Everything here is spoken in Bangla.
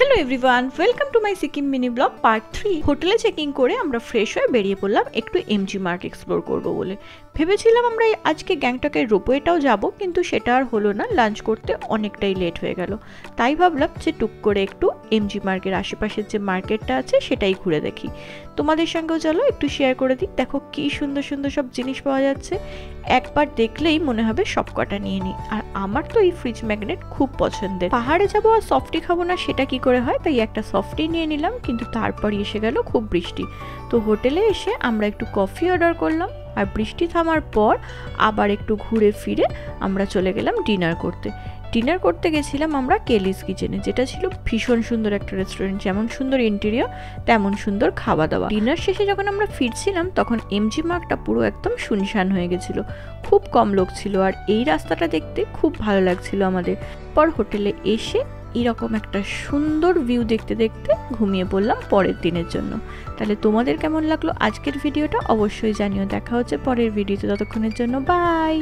Hello everyone welcome to my Sikkim mini blog part 3। হোটেলে চেকিং করে আমরা ফ্রেশ হয়ে বেরিয়ে পড়লাম একটু এমজি মার্ট এক্সপ্লোর করব বলে। ভেবেছিলাম আমরা আজকে গ্যাংটকের রোপওয়েটাও যাব, কিন্তু সেটা আর হলো না, লাঞ্চ করতে অনেকটাই লেট হয়ে গেল। তাই ভাবলাম যে টুক করে একটু এমজি মার্কের আশেপাশের যে মার্কেটটা আছে সেটাই ঘুরে দেখি। তোমাদের সঙ্গেও চলো একটু শেয়ার করে দিই। দেখো কি সুন্দর সুন্দর সব জিনিস পাওয়া যাচ্ছে, একবার দেখলেই মনে হবে সব কটা নিয়ে নিই। আর আমার তো এই ফ্রিজ ম্যাগনেট খুব পছন্দের। পাহাড়ে যাবো আর সফটি খাবো না সেটা কি করে হয়, তাই একটা সফটি নিয়ে নিলাম। কিন্তু তারপরই এসে গেল খুব বৃষ্টি। তো হোটেলে এসে আমরা একটু কফি অর্ডার করলাম, আর বৃষ্টি থামার পর আবার একটু ঘুরে ফিরে আমরা চলে গেলাম ডিনার করতে। ডিনার করতে গেছিলাম আমরা কেলিস কিচেনে, যেটা ছিল ভীষণ সুন্দর একটা রেস্টুরেন্ট। যেমন সুন্দর ইন্টেরিয়র তেমন সুন্দর খাওয়া দাওয়া। ডিনার শেষে যখন আমরা ফিরছিলাম তখন এমজি মার্টটা পুরো একদম শুনশান হয়ে গেছিল, খুব কম লোক ছিল। আর এই রাস্তাটা দেখতে খুব ভালো লাগছিল আমাদের। পর হোটেলে এসে এরকম একটা সুন্দর ভিউ দেখতে দেখতে ঘুমিয়ে পড়লাম পরের দিনের জন্য। তাহলে তোমাদের কেমন লাগলো আজকের ভিডিওটা অবশ্যই জানিও। দেখা হচ্ছে পরের ভিডিওতে, ততক্ষণের জন্য বাই।